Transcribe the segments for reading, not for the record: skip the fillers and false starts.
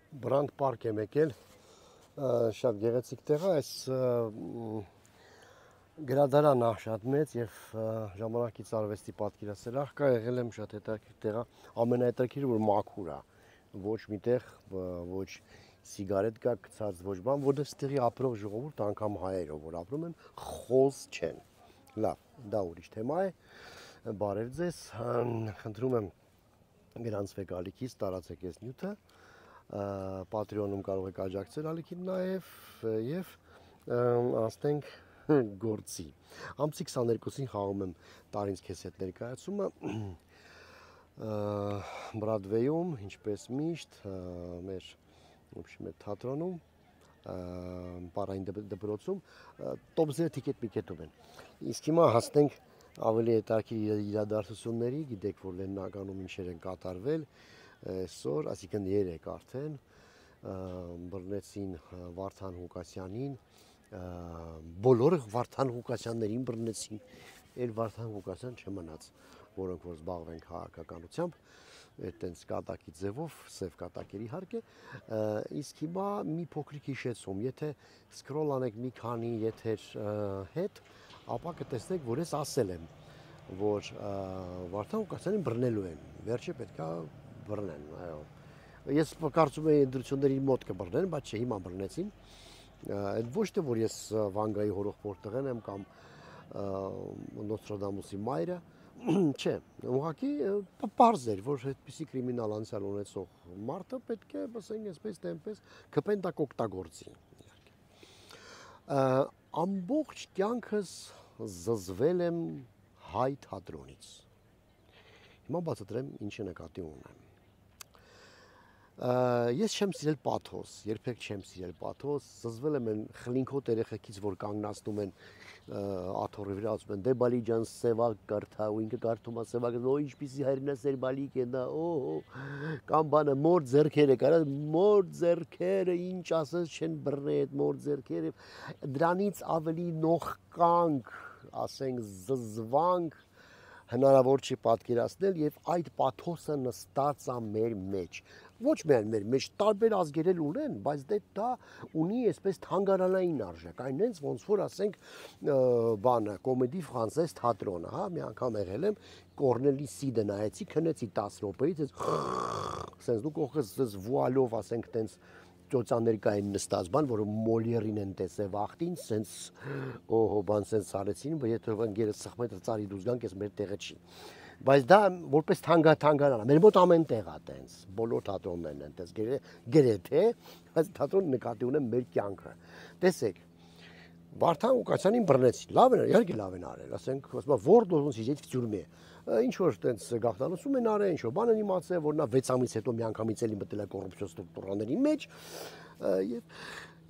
Բրանդ պարկ եմ եկել, շատ գեղեցիկ տեղ է, այս գրադարանը շատ մեծ եւ ժամանակից արվեստի պատկերասրահ կա, եղել եմ շատ հետաքրքիր տեղ է, ամենահետաքրքիրը որ մաքուր է, ոչ միտեղ, ոչ սիգարետ կա գցած, ոչ բան, որտեղ ստեղի ապրող ժողովուրդ անգամ հայերով որ ապրում են, խոզ չեն։ Լավ, դա ուրիշ թեմա է, բարև ձեզ, խնդրում եմ գրանցվեք ալիքից, տարածեք այս նյութը, Patreon-ում կարող եք աջակցել ալիքին եւ անցնենք գործի։ Ամսի 22-ին խաղում եմ Տարինց քեզ հետ ներկայացումը Բրադվեյում, ինչպես միշտ, մեր թատրոնում, Պարային դպրոցում, Top 0 տիկետ-միկետում են։ Իսկ հիմա հասնենք ավելի հետաքրքիր իրադարձությունների, գիտեք, որ Լեննագանում ինչեր են կատարվել այսօր, այսինքն երեկ արդեն բռնեցին Վարդան Ղուկասյանին, բոլորը Վարդան Ղուկասյաններին բռնեցին, այլ Վարդան Ղուկասյան չմնաց, որոնք որ զբաղվեն քաղաքականությամբ, այդտենց կատակի ձևով, սև կատակերի իհարկե, իսկ հիմա մի փոքրիկ հիշեցում, եթե սկրոլ անեք մի քանի եթեր հետ, ապա կտեսնեք, որ ես ասել եմ, որ Վարդան Ղուկասյանին բռնելու են, վերջը պետքա բռնեն, այո։ Ես կարծում եմ ընտրությունների մոտ կբռնեն, բայց չէ, հիմա բռնեցին։ Այդ ոչ թե որ ես Վանգայի հորոխբորդ տղեն եմ կամ Նոստրադամուսի մայրը, չէ, ուղղակի պարզ էր, որ այդպիսի կրիմինալ անցյալ ունեցող մարդը պետք է, ասենք, այսպես թե այնպես կպենտակ օգտագործի։ Ամբողջ կյանքս զզվել եմ հայ թատրոնից։ Հիմա բացատրեմ ինչի նկատի ունեմ։ Ես չեմ սիրել պաթոս, երբեք չեմ սիրել պաթոս, զզվել եմ այն խլինքոտ երեխեքից, որ կանգնացնում են աթոռի վրա, ասում են դե բալի ջան սևակ կարդա, ու ինքը կարդում է սևակը, օ ինչպիսի հայրենասեր բալիկ է դա, կամ բանը մոր ձեռքերը, կարա մոր ձեռքերը ինչ ասես չեն բռնել այդ մոր ձեռքերը, դրանից ավելի նողկանք, ասենք զզվանք հնարավոր չի պատկերացնել եւ այդ պաթոսը նստած է մեր մեջ։ Ոչ միայն մեր մեջ, տարբեր ազգեր էլ ունեն, բայց դա ունի այսպես թանգարանային արժեք, այն հենց ոնց որ ասենք բանը, կոմեդի ֆրանսես թատրոնը, հա, մի անգամ եղել եմ Կորնելի Սիդը նայեցի, քնեցի 10 րոպեից, ասենց դու կողքս վուալով, ասենք, տենց ճոծաներ կային նստած բան, որը Մոլիերին են տեսել վախտին, սենց բան սենց արեցին, եթե ընկերս սխմեց ծարի դուրս գանք, ես մեր տեղը չի։ Բայց դա որպես թանգարան է, մեր մոտ ամեն տեղ է տենց, բոլոր թատրոններն են տենց, գրեթե, այս թատրոնը նկատի ունեմ մեր կյանքը։ Տեսեք, Վարդան Ղուկասյանին բռնեցին, լավ են, իհարկե լավ են արել, ասենք, որ դոզոնց իջեց в тюрьме։ Ինչ որ տենց գաղտնալուծում են արել, ինչ որ բան են իմացել, որ նա 6 ամիս հետո միանգամից էլի մտել է կոռուպցիոն ստրուկտուրաների մեջ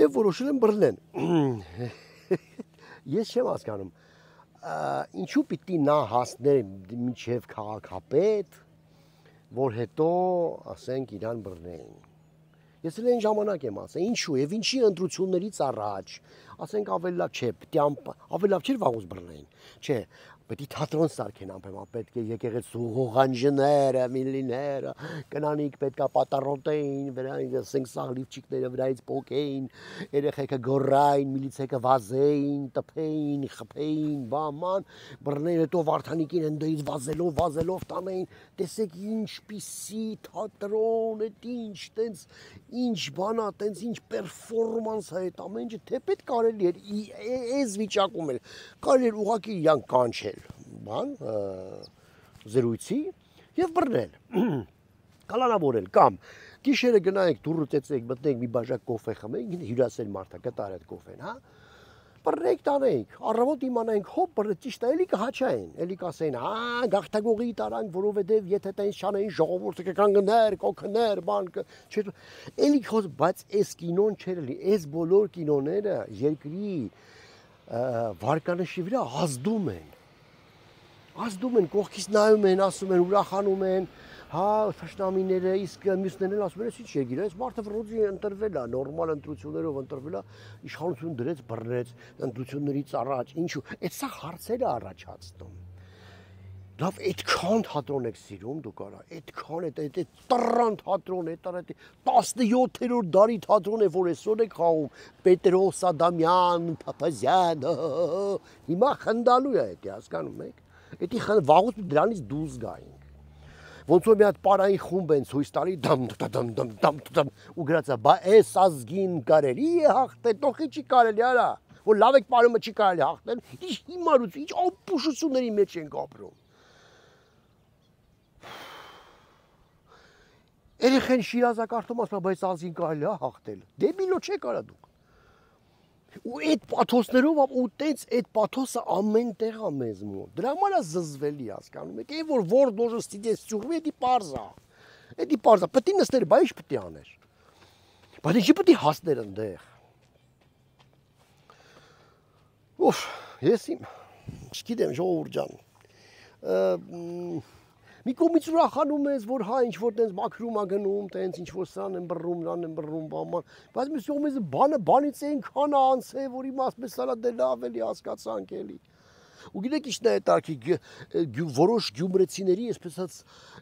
եւ որոշել են բռնեն։ Ես չեմ հասկանում, ինչու պիտի նա հասներ մինչև քաղաքապետ, որ հետո, ասենք, իրան բռնեին։ Ես էլ այն ժամանակ եմ ասել, ինչու եւ ինչի ընտրություններից առաջ, ասենք ավելի լավ չէ, ավելի լավ չէր վաղուց բռնեին։ Չէ, պետք է թատրոն սարքեն անպայման, պետք է եկեղեցու ղողանջները, միլիները, կնանիկ պետքա պատառոտեին, վրայից ասենք սաղ լիվչիկները վրայից պոկեին, երեխեքը գոռային, միլիցեքը վազեին, տփեին, խփեին, բաման, բռնեին հետո Վարդանիկին ընդդից վազելով տանեին, տեսեք ինչպիսի թատրոն է, ինչ տենց ինչ բանա, տենց ինչ պերֆորմանս է այդ ամեն ինչը, թե պետք կարելի էր այս վիճակում էլ կարելի էր ուղղակի իրան կանչել, բան, զրույցի եւ բռնել, կալանավորել կամ գիշերը գնայեք դուրը ծեծեք, մտնեք մի բաժակ կոֆե խմեք, հյուրասեր մարդ է, գտար այդ կոֆեն, հա, բռնեք տանենք, առավոտ իմանայինք, հոպ, բռնեք, ճիշտ է, էլի կհաչային, էլի կասեին, գաղթագողի տարանք, որովհետև եթե տենց չանային ժողովուրդը կկանգներ, կոքներ, բան, էլի խոս, բայց այս կինոն չէր էլի, այս բոլոր կինոները երկրի վարկանիշի վրա ազդում են, կողքից նայում են, ասում են, ուրախանում են, հա, թշնամիները, իսկ մյուսներն ասում են, ինչ երկիր է, այս մարդը վրոձի ընտրվել է, նորմալ ընտրություններով ընտրվել է, իշխանություն դրեց, բռնեց ընտրություններից առաջ, ինչու, այդ սա հարցերը առաջացնում։ Լավ, այդքան թատրոն եք սիրում դուք արա, այդքան այդ տրան թատրոն է, 17-րդ դարի թատրոն է, որ այսօր եք խաղում, Պետրոս Ադամյան, Փափազյան, հիմա խնդալու է դա, հասկանում եք։ Էդի վաղուց դրանից դուրս գայինք։ Ոնց որ մի հատ պարային խումբ են ցույց տալի դամ ու գրածա, բա այս ազգին կարելի է հաղթել, տոխի չի կարելի արա, որ լավ եք պարումը չի կարելի հաղթել, ինչ հիմարություն, ինչ ապուշությունների մեջ ենք ապրում։ Երեխեն շիրազակարդում ասում, բայց ազգին կարելի է հաղթել։ Դեբիլո չեք արա դուք։ Ու այդ պաթոսներով ու տենց այդ պաթոսը ամեն տեղ է մեզ մոտ։ Դրա համար է զզվելի, հասկանում եք, այն որ դոժը ստիդես ծուղվի, էդի պարզա։ Էդի պարզա, պետք է նստեր, բա ինչ պետք է աներ։ Բայց ինչի պետք է հասներ այնտեղ։ Ուֆ, ես իմ չգիտեմ, ժողովուրդ ջան։ Մի կողմից ուրախանում ես, որ հա ինչ որ տենց մաքրում ա գնում, տենց ինչ որ սրան են բռնում, նան են բռնում, բաման, բայց մյուս կողմից բանը բանից այնքան անցե, որ իմաստ մեզ սալա դե լավ էլի հասկացանք էլի։ Ու գիտեք ինչն է տարքի որոշ գյումրեցիների այսպես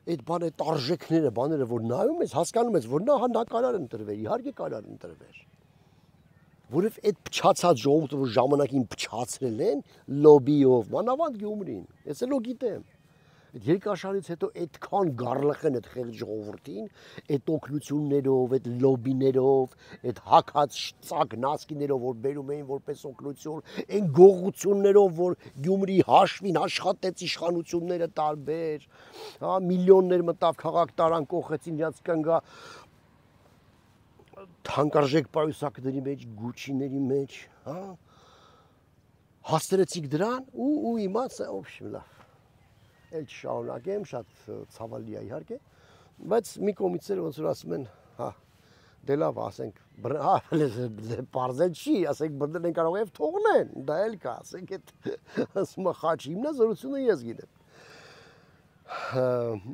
այդ բան այդ արժեքները, բաները որ նայում ես, հասկանում ես, որ նա կարար ընտրվեր, իհարկե կարար ընտրվեր։ Որև այդ փչացած ժողովուրդը, որ ժամանակին փչացրել են լոբիով, մանավանդ Գյումրին, ես էլ գիտեմ։ Այդ երկաշարից հետո այդքան գառլխ են այդ խեղճ ժողովրդին, այդ օգնություններով, այդ լոբիներով, այդ հակած ծագնասկիներով, որ բերում էին որպես օգնություն, այն գողություններով, որ Գյումրի հաշվին աշխատեց իշխանությունները տարբեր, հա, միլիոններ մտավ քաղաք տարան կողեցին իրաց կնգա թանկարժեք պայուսակների մեջ, գուչիների մեջ, հա, հաստրեցիք դրան ու իմաց օբշմ լավ։ Էլ չշարունակեմ, շատ ցավալի է իհարկե, բայց մի կողմից էլ ոնց որ ասում են, հա, դե լավ, ասենք, հա, պարզել չի, ասենք բռնել են կարող եւ թողնեն, դա էլ կա, ասենք այդ ասում խաչի հիմնազորությունը ես գիտեմ։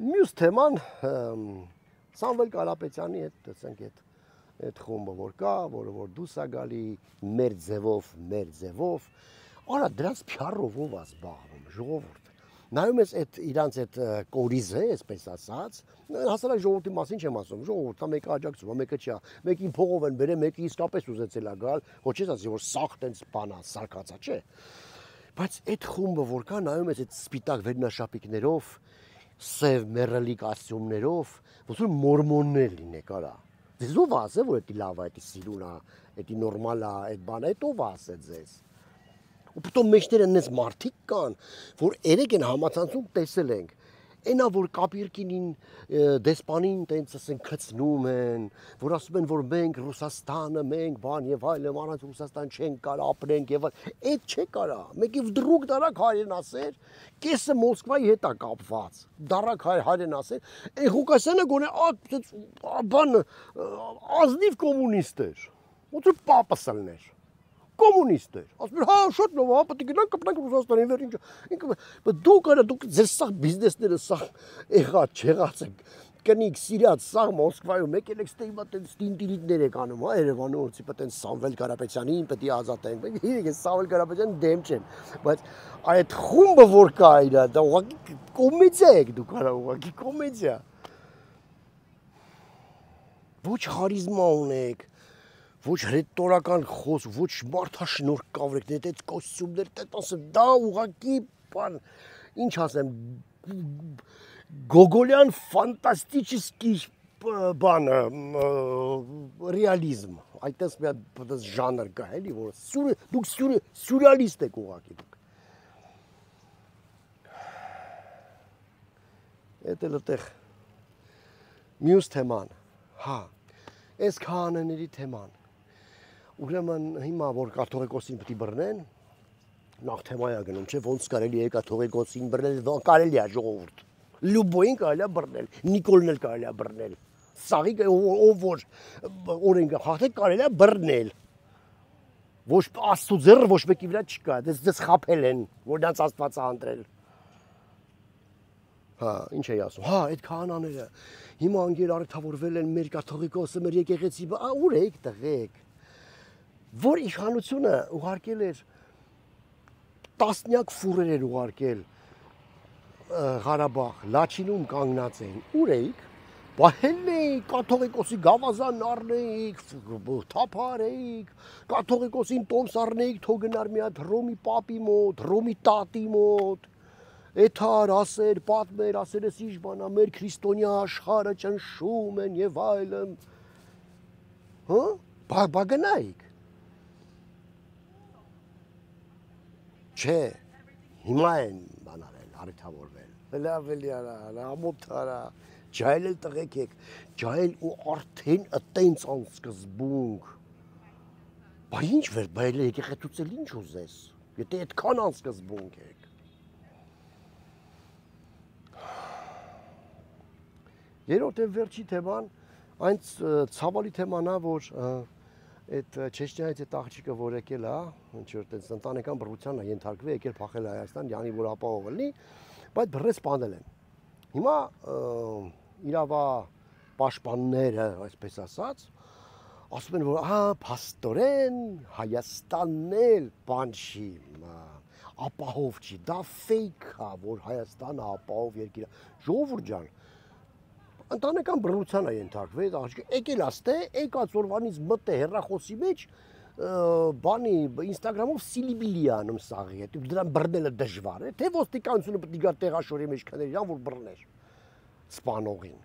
Մյուս թեման Սամվել Կարապետյանի հետ, ասենք այդ խումբը որ կա, որը որ դուս է գալի մեր ձևով, արա դրանց փյառով ով է զբաղվում, ժողովուրդ։ Նայում ես այդ իրանց այդ կորիզը, այսպես ասած, հասարակ ժողովրդի մասին չեմ ասում, ժողովուրդը մեկը աջակցում, մեկը չի, մեկին փողով են բերել, մեկը իսկապես ուզեցել է գալ, ոչ չես ասի, որ սաղ տենց բան է, սարկածա, չէ։ Բայց այդ խումբը որ կա, նայում ես այդ սպիտակ վերնաշապիկներով, սև մեռելի կոստյումներով, ոնց որ մորմոններ լինեք, արա։ Ձեզ ով ասե, որ դա լավ է, դա սիրուն է, դա նորմալ է, այդ բանը, այդ ով ասե ձեզ։ Ու потом մեջները նես մարդիկ կան, որ երեք են համացանցում տեսել ենք։ Այնա որ կապիրկինին դեսպանին տենց ասեն քծնում են, որ ասում են որ մենք Ռուսաստանը, մենք բան եւ այլն, առանց Ռուսաստան չենք կարող ապրենք եւ այդ չէ կարա։ Մեկի վդրուկ դարակ հայրեն ասեր, կեսը Մոսկվայի հետ է կապված։ Դարակ հայրեն ասեր, այն Ղուկասյանը գոնե բան ազնիվ կոմունիստ էր։ Ոնց որ պապասալներ։ Կոմունիստ էր, ասում էր, հա, շատ լավ, հա, պետք է գնանք կպնանք Ռուսաստանին վեր ինչ, բայց դուք ձեր սաղ բիզնեսները սաղ եղած, չեղած եք, կնիկ, սիրած, սաղ Մոսկվայում, եկել եք ստեյմա տենց տինտիրիտներ եք անում, հա, Երևանում, որցի պետք է Սամվել Կարապետյանին պետք է ազատենք, մենք իրենք Սամվել Կարապետյան դեմ չեն, բայց այդ խումբը որ կա իրա, դա ուղղակի կոմեդիա եք դուք արա, ուղղակի կոմեդիա, ոչ խարիզմա ունեք, ոչ ռետորական խոս, ոչ մարդաշնորհքավ եք, այդ կոստյումներ, դա ուղղակի բան, ինչ ասեմ, գոգոլյան ֆանտաստический բան, ռեալիզմ, այդպես մի հատ ժանր կա, էլի, որ դուք սյուրռեալիստ եք ուղղակի դուք։ Էդ էլ այդտեղ մյուս թեման, հա, այս քահանաների թեման։ Ուրեմն հիմա որ կաթողիկոսին պետք է բռնեն, նախ թեմայա գնում, չէ, ոնց կարելի է կաթողիկոսին բռնել, կարելի է ժողովուրդ։ Լյուբոյին կարելի է բռնել, Նիկոլն էլ կարելի է բռնել։ Սաղի ով որ օրենքը հաղթել կարելի է բռնել։ Ոչ Աստծո ձեռը ոչ մեկի վրա չկա, դες խափել են, որ նրանց Աստված է ընտրել։ Հա, ինչ էի ասում։ Հա, այդ քահանաները հիմա անգեր արթավորվել են մեր կաթողիկոսը, մեր եկեղեցի, ուր եք տղեկ։ Որ իշխանությունը ուղարկել էր տասնյակ ֆուրեր էր ուղարկել Ղարաբաղ, Լաչինում կանգնած էին, ուր էիք, բահել էիք, կաթողիկոսի գավազանն առնեիք, թափար էիք, կաթողիկոսին տոմս առնեիք, թող գնար մի հատ Հռոմի պապի մոտ, Հռոմի տատի մոտ, էթար ասեր, պատմեր, ասեր ես ինչ բանա, մեր քրիստոնյա աշխարհը ճնշում են եւ այլն, բա գնայիք, չէ, հիմա են բանարել, արիթավորվել, լավ էլի արա, ամոթ արա, ջայել էլ տղեկ եք, ջայել ու արդեն ըտենց անսկզբունք, բա ինչ վեր, բա էլ եկեղեցուց էլ ինչ ուզես, եթե այդքան անսկզբունք եք, երրորդ եւ վերջի թեման, այն ցավալի թեման է, որ այդ Չեչնիայից այդ աղջիկը որ եկել է, ինչ որ այդպես ընտանեկան բռնության է ենթարկվել, եկել փախել Հայաստան, յանի որ ապահով լինի, բայց բռնեց սպանել են։ Հիմա իրավա պաշտպանները, այսպես ասած, ասում են, որ փաստորեն Հայաստանն էլ բան չի, ապահով չի, դա ֆեյք է, որ Հայաստանը ապահով երկիր է։ Ժողովուրդ ջան, ընտանեկան բռնության է ենթարկվել, եկել աստե, եկած օրվանից մտե հեռախոսի մեջ, բանի Instagram-ով սիլիբիլի է անում սաղի հետ, դրան բռնելը դժվար է, թե ոստիկանությունը պետք է գա տեղաշորի մեջ քներ իրան, որ բռներ սպանողին,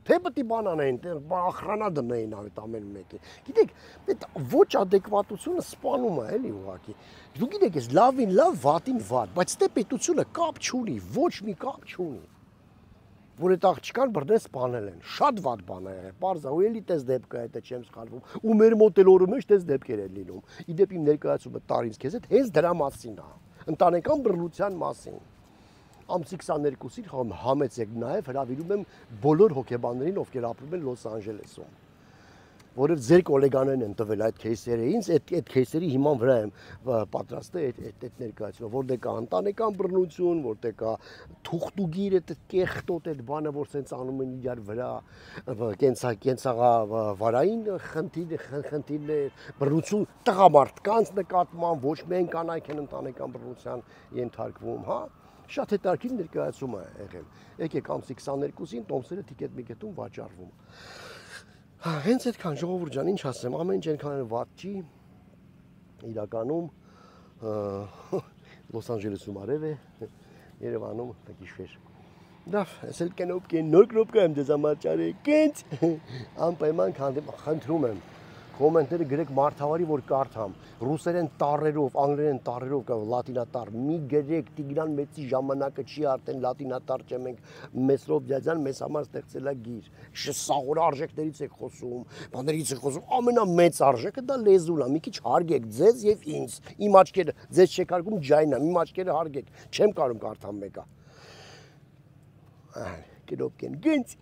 թե պետք է բան անեն, ախրանա դնեին այդ ամեն մեկին, գիտեք, այդ ոչ ադեկվատությունը սպանում է էլի ուղղակի, դու գիտեք, ես լավին լավ, վատին վատ, բայց դե պետությունը կապ չունի, ոչ մի կապ չունի, որ այդ աղջկան բռնել սպանել են, շատ վատ բան է եղել, պարզ է, ու էլի տես դեպքը հետը չեմ սխալվում, ու մեր մոտ էլ օրը մեջ տես դեպքեր են լինում, իդեպ իմ ներկայացումը տարինց քեզ հետ հենց դրա մասին է, ընտանեկան բռնության մասին, ամսի 22-ին համեցեք նաև հրավիրում եմ բոլոր հոգեբաններին, ովքեր ապրում են Լոս Անջելեսում, որով ձեր կոլեգաներն են տվել այդ քեյսերը ինձ, այդ քեյսերի հիման վրա եմ պատրաստել այդ ներկայացումը, որտեղ կա ընտանեկան բռնություն, որտեղ կա թուղթուգիր այդ կեղտոտ այդ բանը, որ սենց անում են իրար վրա, կենցաղավարային խնդիրներ, բռնություն տղամարդկանց նկատմամբ, ոչ միայն կանայք են ընտանեկան բռնության ենթարկվում, հա, շատ հետաքրքիր ներկայացում է եղել, եկեք ամսի 22-ին տոմսերը տիկետ-միկետում վաճառվում։ Հենց այդքան ժողովուրդ ջան, ինչ ասեմ, ամեն ինչ այնքան վատ չի, իրականում Լոս Անջելեսում արև է, Երևանում տակիշվեր։ Դավ, ես էլ կնոպ նոր կնոպկա եմ ձեզ համար ճարեկենց, անպայման խնդրում եմ, կոմենտները գրեք մարդավարի, որ կարդամ, ռուսերեն տառերով, անգլերեն տառերով, լատինատառ, մի գրեք, Տիգրան Մեծի ժամանակը չի արդեն լատինատառ չէ, մենք Մեսրոպ Դյադյան մեզ համար ստեղծել է գիր, սաղոր արժեքներից եք խոսում, բաներից եք խոսում, ամենամեծ արժեքը դա լեզուն է, մի քիչ հարգեք ձեզ եւ ինձ, իմ աչքերը, ձեզ չեք հարգում ջայնա, իմ աչքերը հարգեք, չեմ կարում կարդամ մեկը։ Կնոպկեն գնց